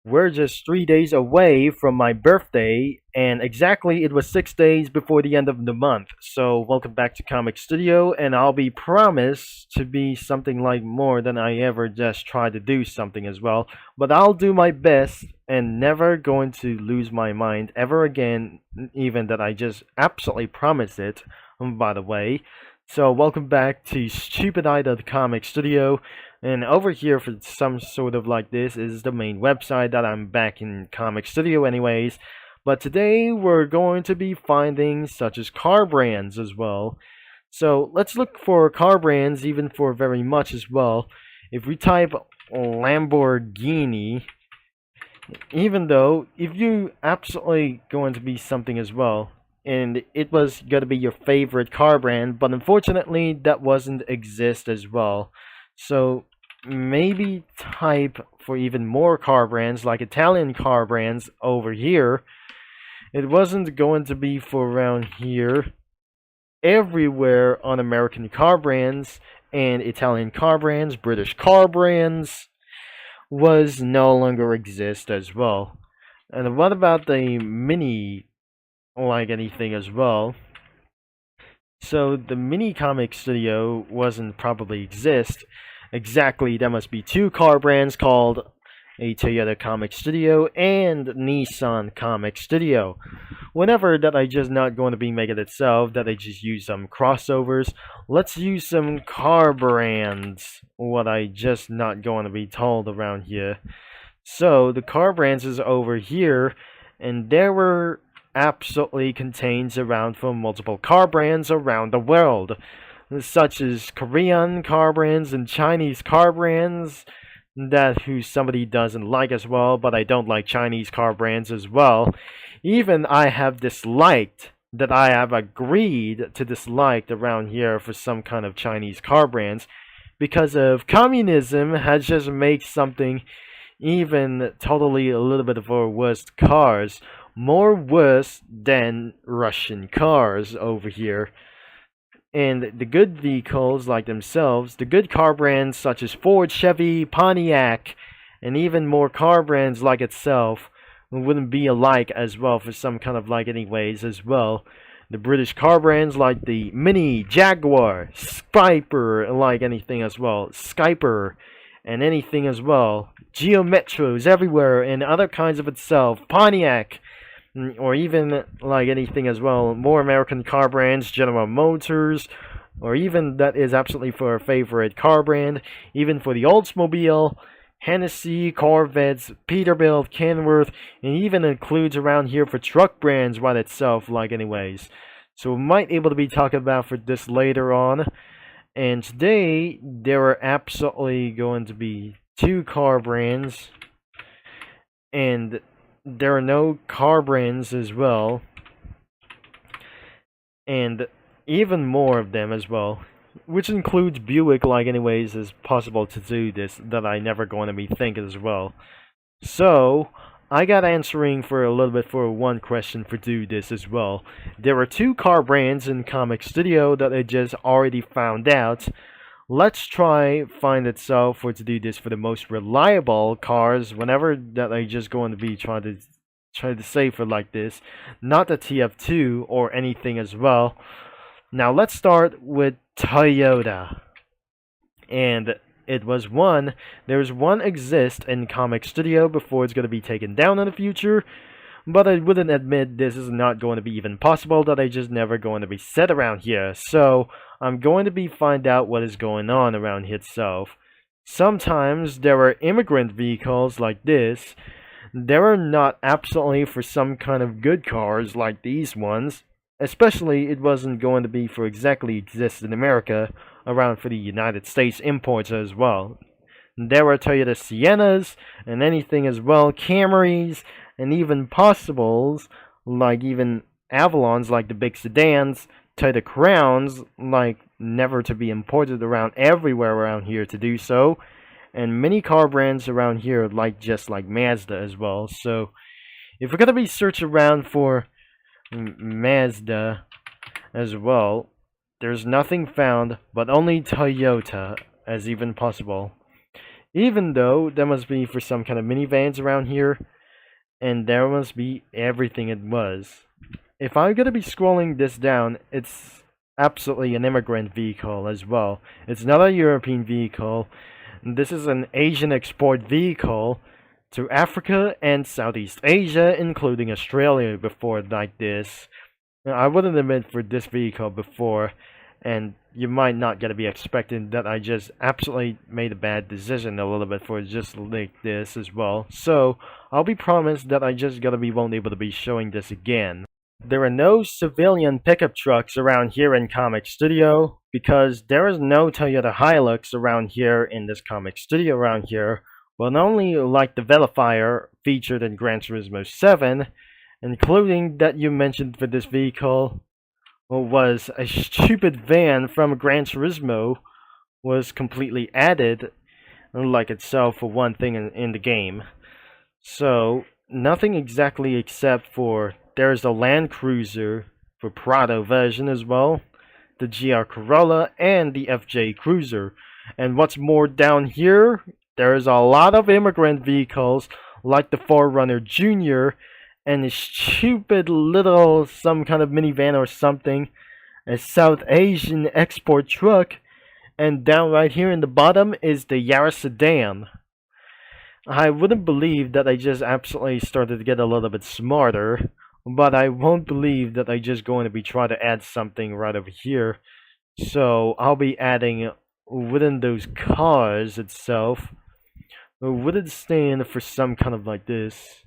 We're just 3 days away from my birthday, and exactly it was 6 days before the end of the month. So, welcome back to Comic Studio, and I'll be promised to be something like more than I ever just try to do something as well. But I'll do my best and never going to lose my mind ever again, even that I just absolutely promise it, by the way. So, welcome back to Stupid Ida the Comic Studio. And over here for some sort of like this is the main website that I'm back in Comic Studio anyways. But today we're going to be finding such as car brands as well. So let's look for car brands even for very much as well. If we type Lamborghini, even though if you absolutely going to be something as well, and it was gonna be your favorite car brand, but unfortunately that wasn't exist as well. So maybe type for even more car brands like Italian car brands over here. It wasn't going to be for around here. Everywhere on American car brands and Italian car brands, British car brands was no longer exist as well. And what about the mini like anything as well? So the mini comic studio wasn't probably exist. Exactly, there must be two car brands called a Toyota Comic Studio and Nissan Comic Studio. Whenever that I just not going to be making itself, that I just use some crossovers. Let's use some car brands. What I just not going to be told around here. So the car brands is over here, and there were absolutely contains around from multiple car brands around the world, such as Korean car brands and Chinese car brands that who somebody doesn't like as well, but I don't like Chinese car brands as well. Even I have disliked that I have agreed to dislike around here for some kind of Chinese car brands because of communism has just made something even totally a little bit of a worse cars more worse than Russian cars over here. And the good vehicles like themselves, the good car brands such as Ford, Chevy, Pontiac, and even more car brands like itself wouldn't be alike as well for some kind of like anyways as well. The British car brands like the Mini, Jaguar, Skyper, like anything as well, Skyper, and anything as well. Geo Metros everywhere and other kinds of itself, Pontiac, or even like anything as well, more American car brands, General Motors, or even that is absolutely for our favorite car brand, even for the Oldsmobile, Hennessy, Corvettes, Peterbilt, Kenworth, and even includes around here for truck brands right itself, like anyways. So we might able to be talking about for this later on. And today there are absolutely going to be two car brands, and there are no car brands as well, and even more of them as well, which includes Buick like anyways is possible to do this that I never going to be thinking as well. So I got answering for a little bit for one question for do this as well. There are two car brands in Comic Studio that I just already found out. Let's try find itself for to do this for the most reliable cars whenever that I just going to be try to say for like this, not the TF2 or anything as well. Now let's start with Toyota. And it was one. There's one exist in Comic Studio before it's going to be taken down in the future. But I wouldn't admit this is not going to be even possible, that I just never going to be set around here. So I'm going to be find out what is going on around here itself. Sometimes there are immigrant vehicles like this. There are not absolutely for some kind of good cars like these ones. Especially it wasn't going to be for exactly exist in America around for the United States imports as well. There are Toyota Siennas and anything as well, Camrys, and even possibles like even Avalons like the big sedans, Toyota Crowns like never to be imported around everywhere around here to do so, and many car brands around here like just like Mazda as well. So if we're gonna be searching around for Mazda as well, there's nothing found but only Toyota as even possible. Even though there must be for some kind of minivans around here, and there must be everything it was. If I'm gonna be scrolling this down, it's absolutely an immigrant vehicle as well. It's not a European vehicle. This is an Asian export vehicle to Africa and Southeast Asia, including Australia before like this. I wouldn't admit for this vehicle before, and you might not gonna be expecting that I just absolutely made a bad decision a little bit for just like this as well. So I'll be promised that I just gonna be won't able to be showing this again. There are no civilian pickup trucks around here in Comic Studio because there is no Toyota Hilux around here in this Comic Studio around here, but only like the Velifier featured in Gran Turismo 7, including that you mentioned for this vehicle was a stupid van from Gran Turismo was completely added like itself for one thing in the game. So nothing exactly except for there's a Land Cruiser for Prado version as well, the GR Corolla, and the FJ Cruiser. And what's more down here, there's a lot of immigrant vehicles like the 4Runner Jr. and a stupid little some kind of minivan or something, a South Asian export truck, and down right here in the bottom is the Yaris sedan. I wouldn't believe that I just absolutely started to get a little bit smarter, but I won't believe that I just going to be trying to add something right over here. So I'll be adding within those cars itself, wouldn't stand for some kind of like this.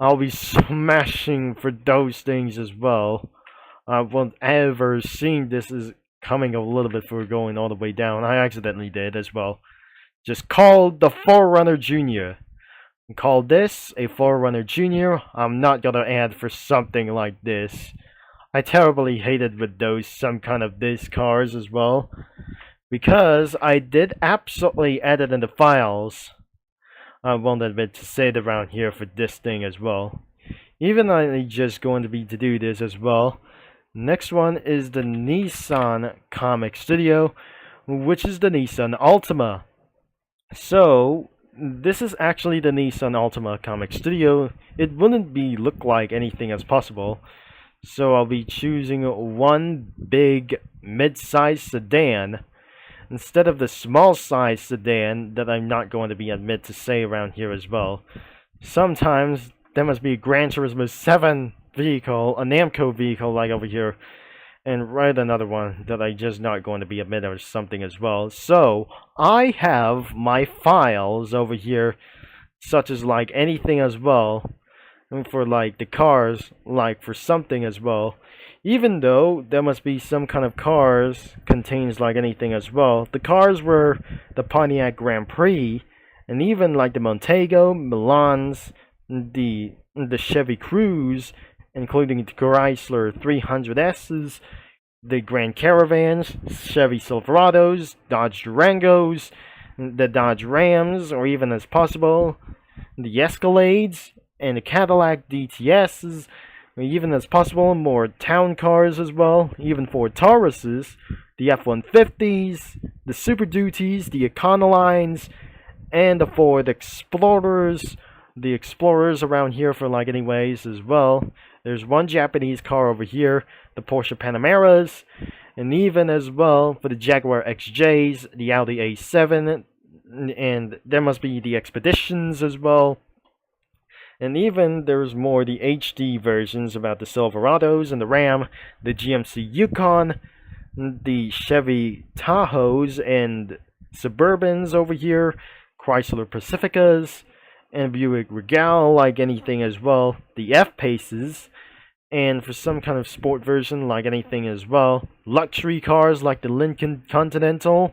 I'll be smashing for those things as well. I won't ever seeing this as coming a little bit for going all the way down. I accidentally did as well. Just called the 4Runner Jr. Call this a 4Runner Jr. I'm not gonna add for something like this. I terribly hated with those some kind of this cars as well, because I did absolutely add it in the files. I won't admit to say it around here for this thing as well. Even I'm just going to be to do this as well. Next one is the Nissan Comic Studio, which is the Nissan Altima. So this is actually the Nissan Altima Comic Studio. It wouldn't be look like anything as possible. So I'll be choosing one big mid-size sedan instead of the small size sedan that I'm not going to be admit to say around here as well. Sometimes there must be a Gran Turismo 7 vehicle, a Namco vehicle like over here, and right another one that I just not going to be admitted or something as well. So I have my files over here, such as like anything as well, and for like the cars, like for something as well. Even though there must be some kind of cars contains like anything as well. The cars were the Pontiac Grand Prix, and even like the Montego, Milans, the Chevy Cruze, including the Chrysler 300Ss, the Grand Caravans, Chevy Silverados, Dodge Durangos, the Dodge Rams, or even as possible, the Escalades, and the Cadillac DTSs, or even as possible, more town cars as well, even Ford Tauruses, the F-150s, the Super Duties, the Econolines, and the Ford Explorers, the Explorers around here for like anyways as well. There's one Japanese car over here, the Porsche Panameras, and even as well for the Jaguar XJs, the Audi A7, and there must be the Expeditions as well. And even there's more the HD versions about the Silverados and the Ram, the GMC Yukon, the Chevy Tahoes and Suburbans over here, Chrysler Pacificas, and Buick Regal like anything as well, the F-Paces, and for some kind of sport version like anything as well, luxury cars like the Lincoln Continental,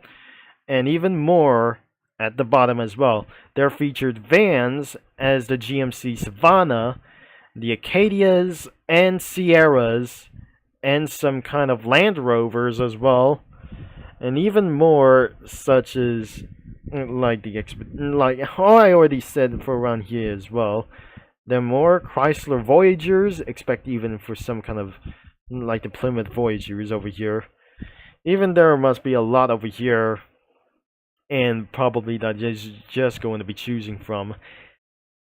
and even more at the bottom as well. They're featured vans as the GMC Savannah, the Acadias, and Sierras, and some kind of Land Rovers as well, and even more such as like all I already said for around here as well. There are more Chrysler Voyagers, expect even for some kind of like the Plymouth Voyagers over here. Even there must be a lot over here. and probably that is just going to be choosing from.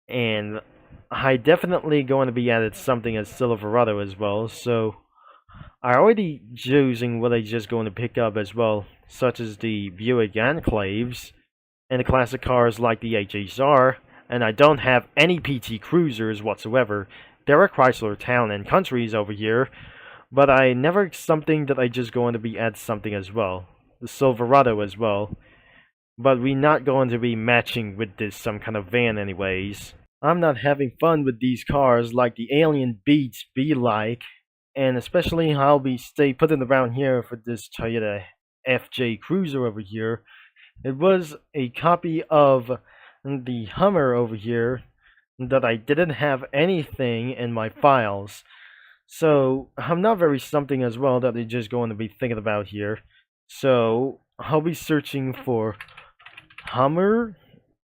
And I definitely going to be added something as Silverado as well, so I already choosing what I just going to pick up as well, such as the Buick Enclaves and the classic cars like the HHR, and I don't have any PT Cruisers whatsoever. There are Chrysler Town and Countries over here, but I never something that I just going to be add something as well. The Silverado as well. But we not going to be matching with this some kind of van anyways. I'm not having fun with these cars like the Alien Beats be like, and especially I'll be stay putting around here for this Toyota FJ Cruiser over here. It was a copy of the Hummer over here that I didn't have anything in my files. So I'm not very something as well that they're just going to be thinking about here. So I'll be searching for Hummer.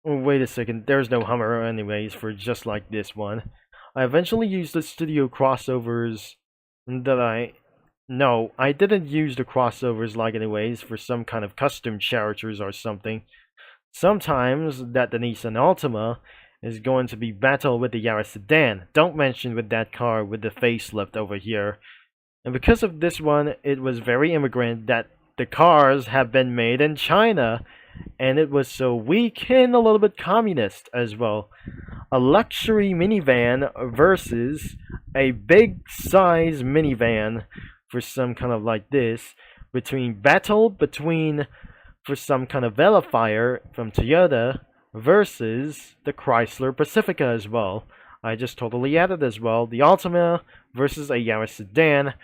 Oh, wait a second, there's no Hummer anyways for just like this one. I eventually used the studio crossovers that no, I didn't use the crossovers like anyways for some kind of custom characters or something. Sometimes that the Nissan Altima is going to be battle with the Yaris sedan. Don't mention with that car with the facelift over here. And because of this one, it was very immigrant that the cars have been made in China. And it was so weak and a little bit communist as well. A luxury minivan versus a big size minivan for some kind of like this. Battle between for some kind of Velifier from Toyota versus the Chrysler Pacifica as well. I just totally added as well. The Altima versus a Yaris sedan.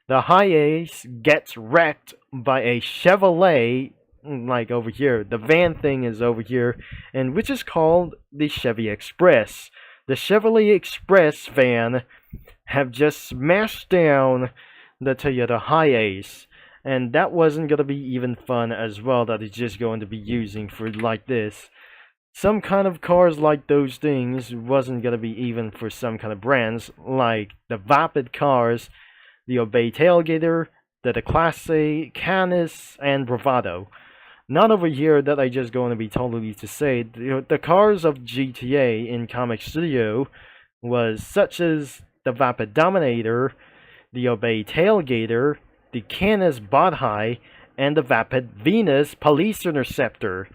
The Hiace gets wrecked by a Chevrolet, like over here. The van thing is over here, and which is called the Chevy Express. The Chevrolet Express van have just smashed down the Toyota Hiace. And that wasn't going to be even fun as well, that it's just going to be using for like this. Some kind of cars like those things wasn't going to be even for some kind of brands, like the Vapid cars, the Obey Tailgater, the Class A, Canis, and Bravado. Not over here that I just going to be totally to say, the cars of GTA in Comic Studio was such as the Vapid Dominator, the Obey Tailgater, the Canis Bodhi, and the Vapid Venus Police Interceptor.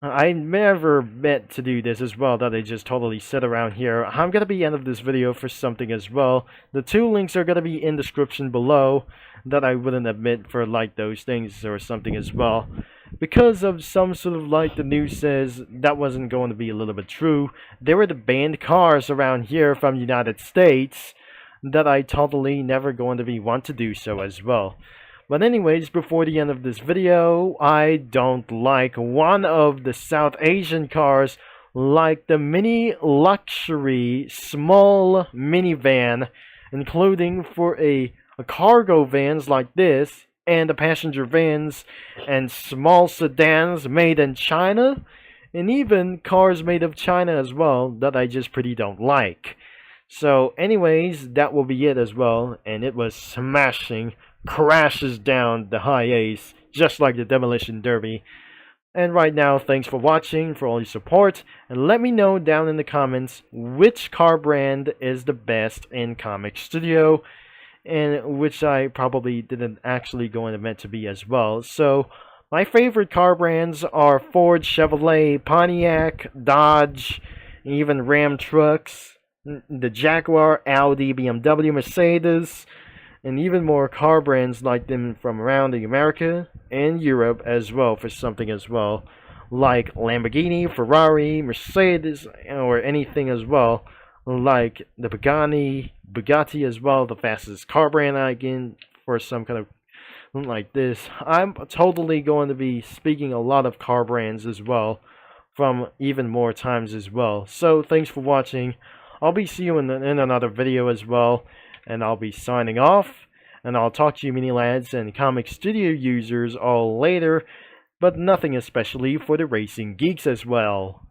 I never meant to do this as well, that I just totally sit around here. I'm going to be end of this video for something as well. The two links are going to be in the description below that I wouldn't admit for like those things or something as well. Because of some sort of like the news says that wasn't going to be a little bit true. There were the banned cars around here from United States that I totally never going to be want to do so as well. But anyways, before the end of this video, I don't like one of the South Asian cars, like the mini luxury small minivan, including for a cargo vans like this, and the passenger vans and small sedans made in China, and even cars made of China as well, that I just pretty don't like. So anyways, that will be it as well, and it was smashing, crashes down the Hiace, just like the Demolition Derby. And right now, thanks for watching, for all your support, and let me know down in the comments which car brand is the best in Comic Studio, and which I probably didn't actually go into meant to be as well. So, my favorite car brands are Ford, Chevrolet, Pontiac, Dodge, even Ram trucks, the Jaguar, Audi, BMW, Mercedes, and even more car brands like them from around the America and Europe as well for something as well, like Lamborghini, Ferrari, Mercedes, or anything as well, like the Bugatti as well, the fastest car brand I can for some kind of like this. I'm totally going to be speaking a lot of car brands as well from even more times as well. So thanks for watching. I'll be seeing you in another video as well, and I'll be signing off, and I'll talk to you mini lads and Comic Studio users all later, but nothing especially for the racing geeks as well.